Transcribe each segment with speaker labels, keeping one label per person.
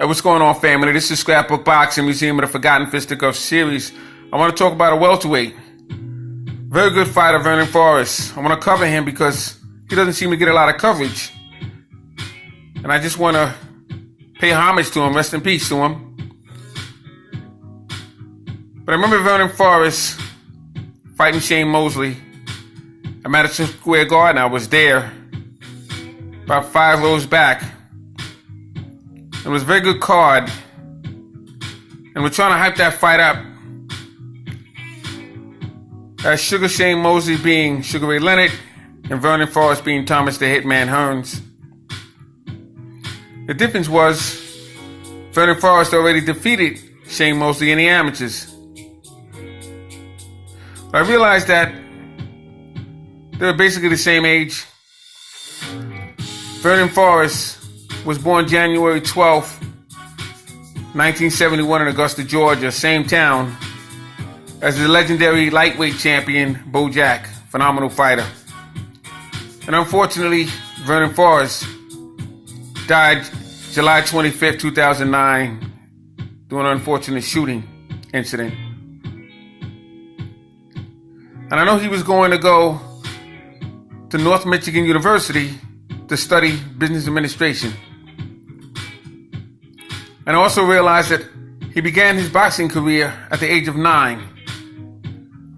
Speaker 1: Hey, what's going on, family? This is Scrapbook Boxing, Museum of the Forgotten Fisticuffs series. I want to talk about a welterweight. Very good fighter, Vernon Forrest. I want to cover him because he doesn't seem to get a lot of coverage. And I just want to pay homage to him, rest in peace to him. But I remember Vernon Forrest fighting Shane Mosley at Madison Square Garden. I was there, about 5 rows back. It was a very good card, and we're trying to hype that fight up as Sugar Shane Mosley being Sugar Ray Leonard and Vernon Forrest being Thomas the Hitman Hearns. The difference was Vernon Forrest already defeated Shane Mosley in the amateurs. But I realized that they were basically the same age. Vernon Forrest was born January 12th, 1971 in Augusta, Georgia, same town as the legendary lightweight champion, Bo Jack, phenomenal fighter. And unfortunately, Vernon Forrest died July 25th, 2009, through an unfortunate shooting incident. And I know he was going to go to North Michigan University to study business administration. And I also realized that he began his boxing career at the age of 9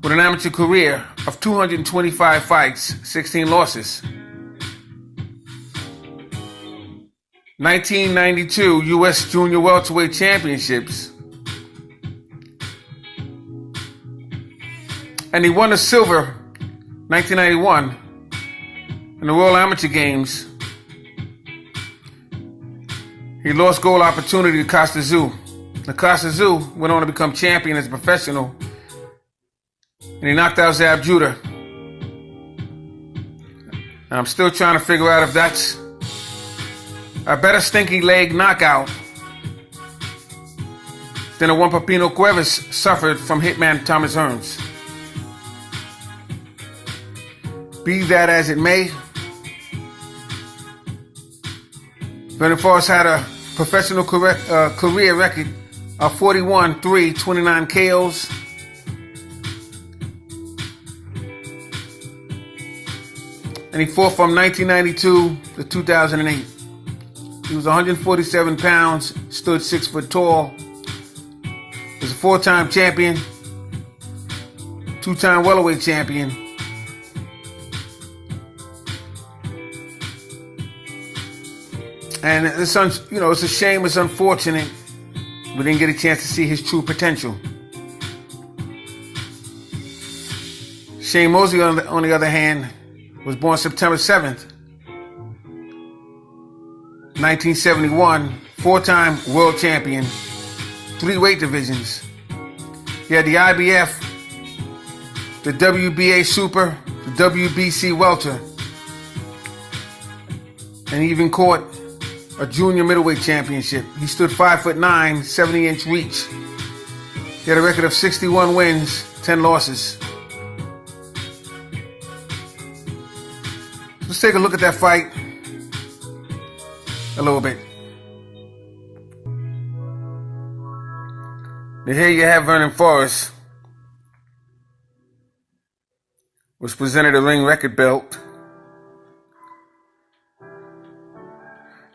Speaker 1: with an amateur career of 225 fights, 16 losses. 1992 U.S. Junior Welterweight Championships. And he won a silver 1991 in the World Amateur Games. He lost gold opportunity to Costa Zoo. Now, Costa Zoo went on to become champion as a professional, and he knocked out Zab Judah. And I'm still trying to figure out if that's a better stinky leg knockout than the one Papino Cuevas suffered from Hitman Thomas Hearns. Be that as it may, Vernon Forrest had a professional career record of 41-3, 29 KOs. And he fought from 1992 to 2008. He was 147 pounds, stood 6 foot tall. He was a 4-time champion, 2-time welterweight champion. And it's a shame, it's unfortunate we didn't get a chance to see his true potential. Shane Mosley, on the other hand, was born September 7th, 1971, 4-time world champion, 3 weight divisions. He had the IBF, the WBA Super, the WBC Welter, and he even caught a junior middleweight championship. He stood 5'9", 70-inch reach. He had a record of 61 wins, 10 losses. Let's take a look at that fight a little bit. Now here you have Vernon Forrest, was presented a ring record belt.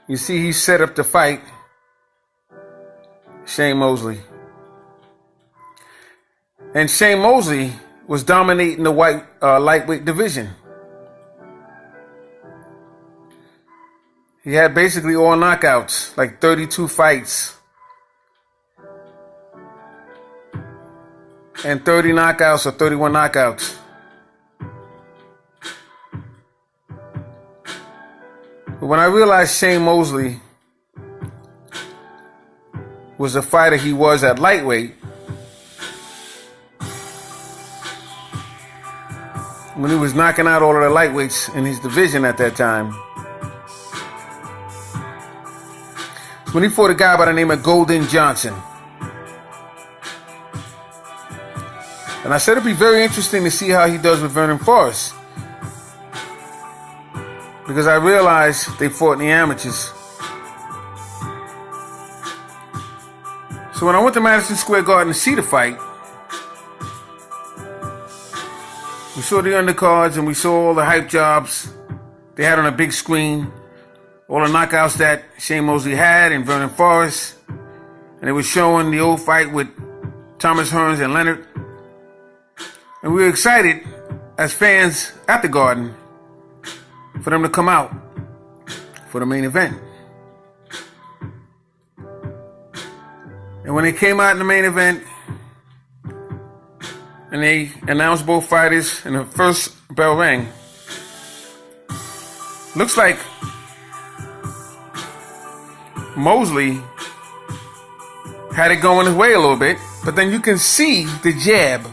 Speaker 1: You see, he set up to fight Shane Mosley. And Shane Mosley was dominating the lightweight division. He had basically all knockouts, like 32 fights. And 30 knockouts or 31 knockouts. But when I realized Shane Mosley was the fighter he was at lightweight, when he was knocking out all of the lightweights in his division at that time, when he fought a guy by the name of Golden Johnson. And I said it'd be very interesting to see how he does with Vernon Forrest, because I realized they fought in the amateurs. So when I went to Madison Square Garden to see the fight, we saw the undercards and we saw all the hype jobs they had on a big screen, all the knockouts that Shane Mosley had and Vernon Forrest, and it was showing the old fight with Thomas Hearns and Leonard. And we were excited as fans at the Garden for them to come out for the main event. And when they came out in the main event and they announced both fighters and the first bell rang, looks like Mosley had it going his way a little bit, but then you can see the jab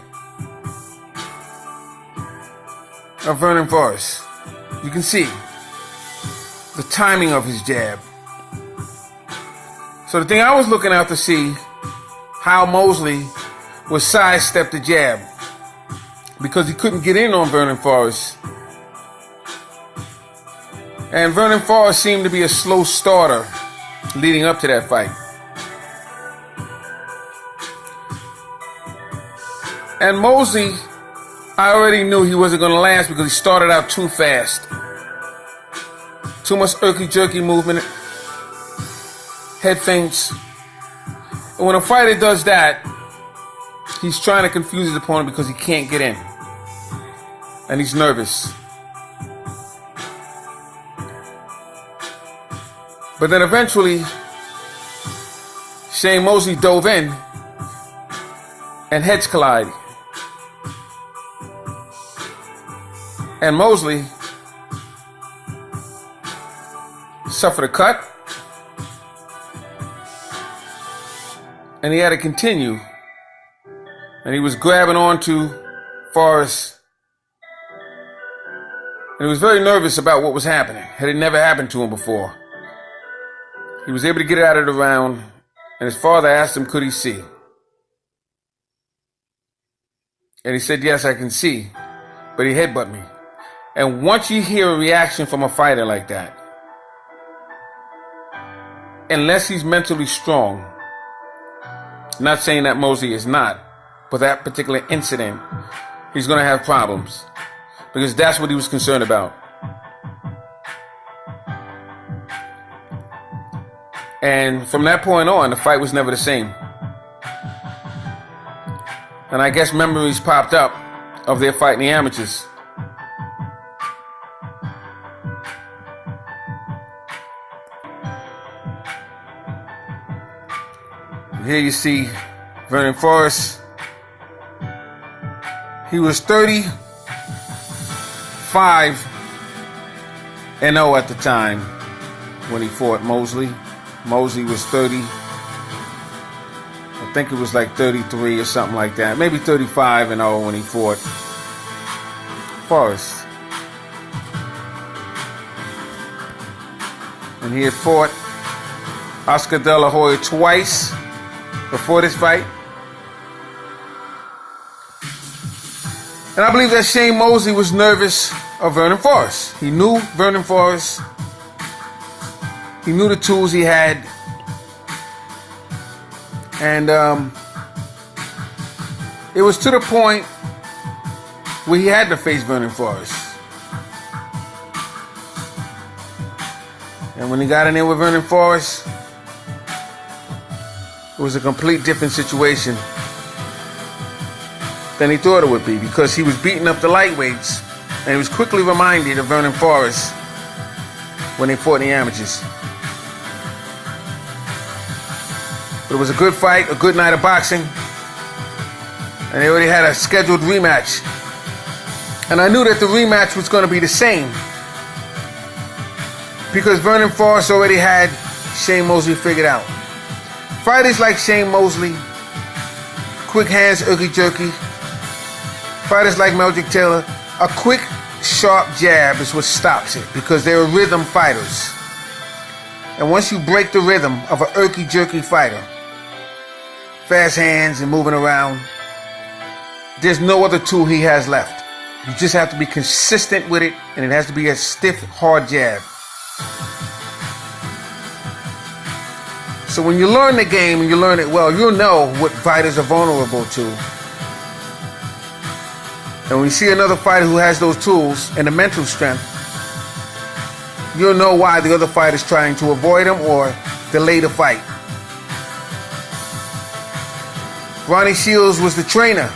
Speaker 1: of Vernon Forrest. You can see the timing of his jab. So the thing I was looking out to see how Mosley would sidestep the jab, because he couldn't get in on Vernon Forrest. And Vernon Forrest seemed to be a slow starter leading up to that fight. And Mosley, I already knew he wasn't going to last because he started out too fast. Too much irky-jerky movement, head feints. And when a fighter does that, he's trying to confuse his opponent because he can't get in. And he's nervous. But then eventually, Shane Mosley dove in and heads collide. And Mosley suffered a cut, and he had to continue. And he was grabbing onto Forrest, and he was very nervous about what was happening. It had never happened to him before. He was able to get it out of the round, and his father asked him, could he see? And he said, yes, I can see, but he headbutted me. And once you hear a reaction from a fighter like that, unless he's mentally strong, not saying that Mosley is not, but that particular incident, he's going to have problems, because that's what he was concerned about. And from that point on, the fight was never the same. And I guess memories popped up of their fight in the amateurs. Here you see Vernon Forrest. He was 35-0 at the time when he fought Mosley. Mosley was 30. I think it was like 33 or something like that. Maybe 35-0 when he fought Forrest. And he had fought Oscar De La Hoya twice before this fight. And I believe that Shane Mosley was nervous of Vernon Forrest. He knew Vernon Forrest. He knew the tools he had. And it was to the point where he had to face Vernon Forrest. And when he got in there with Vernon Forrest, it was a complete different situation than he thought it would be, because he was beating up the lightweights, and he was quickly reminded of Vernon Forrest when they fought in the amateurs. But it was a good fight, a good night of boxing, and they already had a scheduled rematch. And I knew that the rematch was going to be the same, because Vernon Forrest already had Shane Mosley figured out. Fighters like Shane Mosley, quick hands, irky-jerky. Fighters like Meldrick Taylor, a quick, sharp jab is what stops it, because they're rhythm fighters. And once you break the rhythm of an irky-jerky fighter, fast hands and moving around, there's no other tool he has left. You just have to be consistent with it, and it has to be a stiff, hard jab. So when you learn the game and you learn it well, you'll know what fighters are vulnerable to. And when you see another fighter who has those tools and the mental strength, you'll know why the other fighter is trying to avoid him or delay the fight. Ronnie Shields was the trainer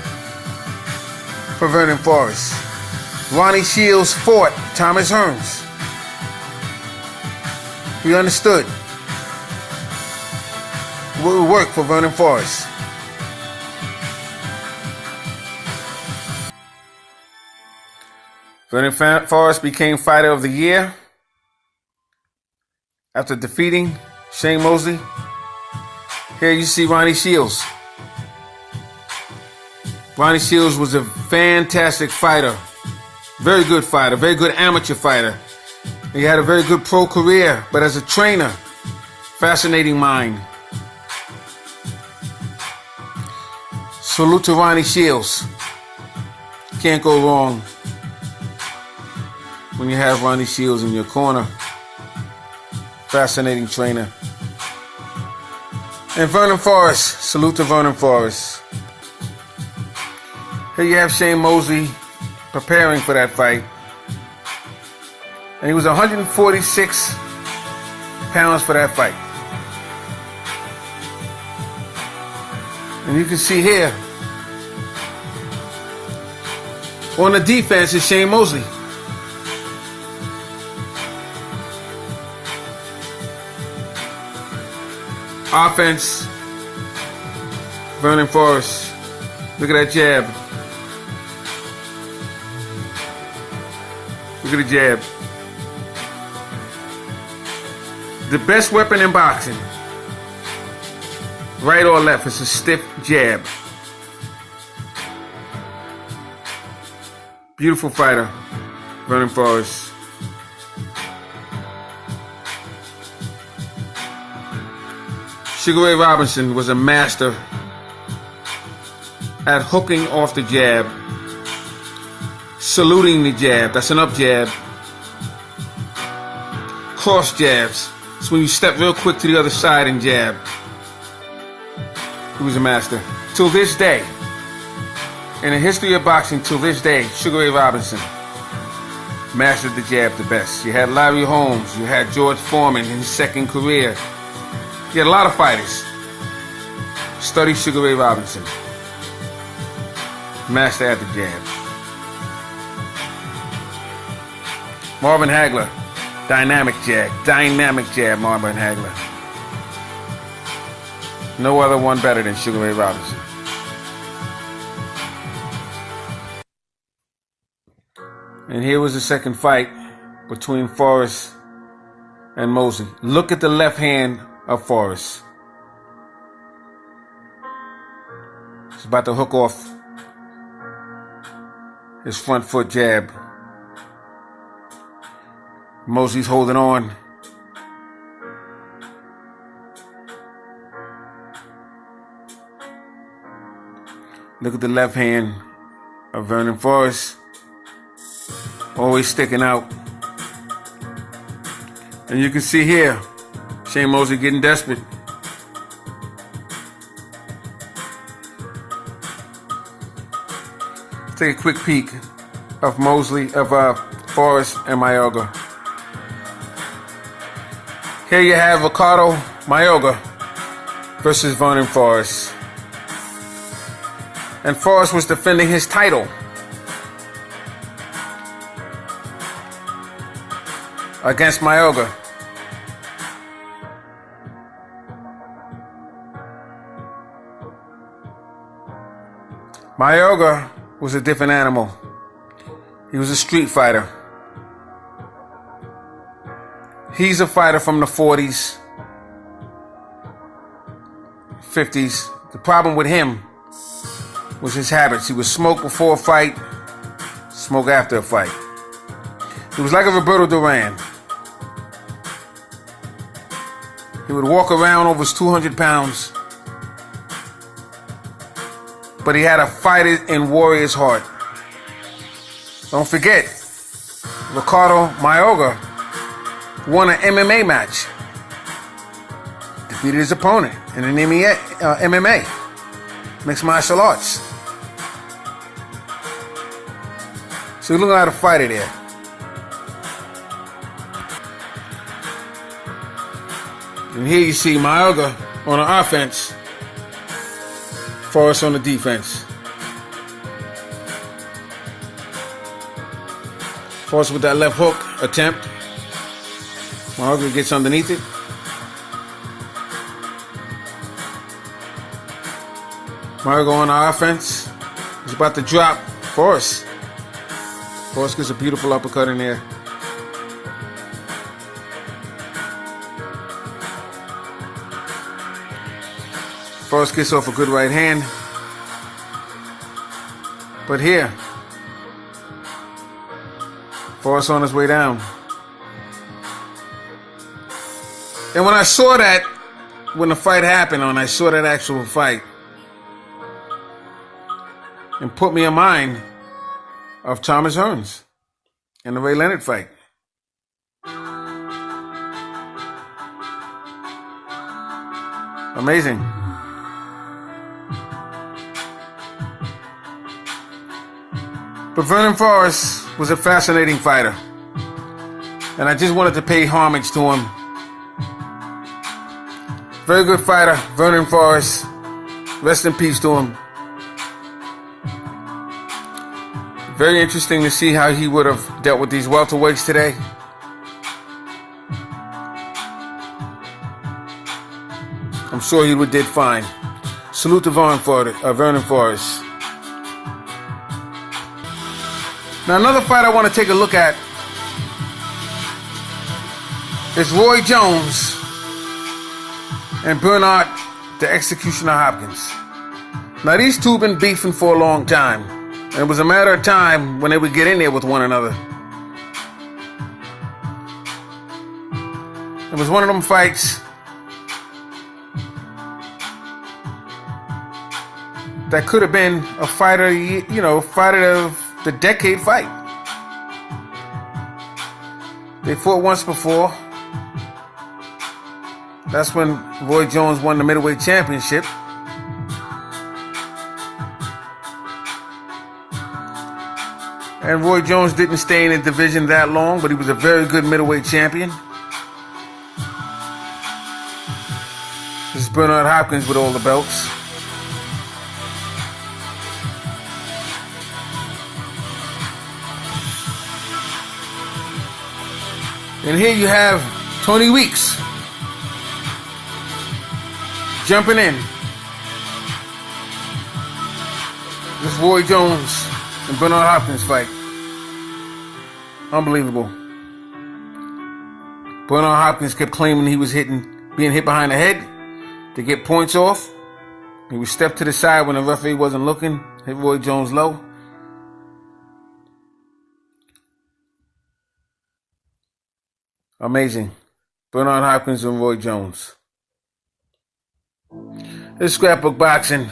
Speaker 1: for Vernon Forrest. Ronnie Shields fought Thomas Hearns. He understood what would work for Vernon Forrest. Vernon Forrest became Fighter of the Year after defeating Shane Mosley. Here you see Ronnie Shields. Ronnie Shields was a fantastic fighter. Very good fighter, very good amateur fighter. He had a very good pro career, but as a trainer, fascinating mind. Salute to Ronnie Shields. Can't go wrong when you have Ronnie Shields in your corner. Fascinating trainer. And Vernon Forrest. Salute to Vernon Forrest. Here you have Shane Mosley preparing for that fight. And he was 146 pounds for that fight. And you can see here, on the defense is Shane Mosley. Offense, Vernon Forrest. Look at that jab. Look at the jab. The best weapon in boxing, right or left, is a stiff jab. Beautiful fighter, Vernon Forrest. Sugar Ray Robinson was a master at hooking off the jab, saluting the jab. That's an up jab. Cross jabs. It's when you step real quick to the other side and jab. He was a master. Till this day, in the history of boxing, till this day, Sugar Ray Robinson mastered the jab the best. You had Larry Holmes. You had George Foreman in his second career. You had a lot of fighters. Study Sugar Ray Robinson. Master at the jab. Marvin Hagler. Dynamic jab. Dynamic jab, Marvin Hagler. No other one better than Sugar Ray Robinson. And here was the second fight between Forrest and Mosley. Look at the left hand of Forrest. He's about to hook off his front foot jab. Mosley's holding on. Look at the left hand of Vernon Forrest. Always sticking out. And you can see here, Shane Mosley getting desperate. Let's take a quick peek of Forrest and Mayorga. Here you have Ricardo Mayorga versus Vernon Forrest. And Forrest was defending his title against Mayorga. Mayorga was a different animal. He was a street fighter. He's a fighter from the 40s, 50s. The problem with him was his habits. He would smoke before a fight, smoke after a fight. He was like a Roberto Duran. He would walk around over his 200 pounds, but he had a fighter and warrior's heart. Don't forget, Ricardo Mayorga won an MMA match, defeated his opponent in an MMA, mixed martial arts. So you're looking at a fighter there. And here you see Mayorga on the offense, Forrest on the defense. Forrest with that left hook attempt. Mayorga gets underneath it. Mayorga on the offense. He's about to drop Forrest. Forrest gets a beautiful uppercut in there. Forrest gets off a good right hand. But here, Forrest on his way down. And when I saw that, when the fight happened, when I saw that actual fight, it put me in mind of Thomas Hearns and the Ray Leonard fight. Amazing. But Vernon Forrest was a fascinating fighter, and I just wanted to pay homage to him. Very good fighter, Vernon Forrest. Rest in peace to him. Very interesting to see how he would have dealt with these welterweights today. I'm sure he did fine. Salute to Vernon Forrest. Now another fight I want to take a look at is Roy Jones and Bernard the Executioner Hopkins. Now these two have been beefing for a long time, and it was a matter of time when they would get in there with one another. It was one of them fights that could have been a fighter of the decade fight. They fought once before. That's when Roy Jones won the middleweight championship. And Roy Jones didn't stay in the division that long, but he was a very good middleweight champion. This is Bernard Hopkins with all the belts. And here you have Tony Weeks jumping in. This Roy Jones and Bernard Hopkins fight. Unbelievable. Bernard Hopkins kept claiming he was being hit behind the head to get points off. He would step to the side when the referee wasn't looking, hit Roy Jones low. Amazing. Bernard Hopkins and Roy Jones. This Scrapbook Boxing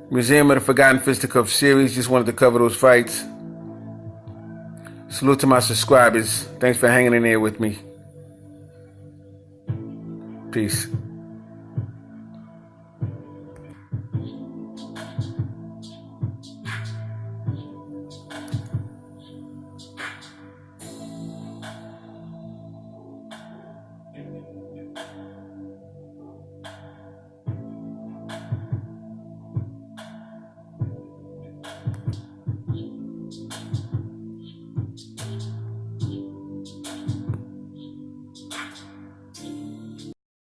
Speaker 1: Museum of the Forgotten Fisticuffs series. Just wanted to cover those fights. Salute to my subscribers. Thanks for hanging in there with me. Peace.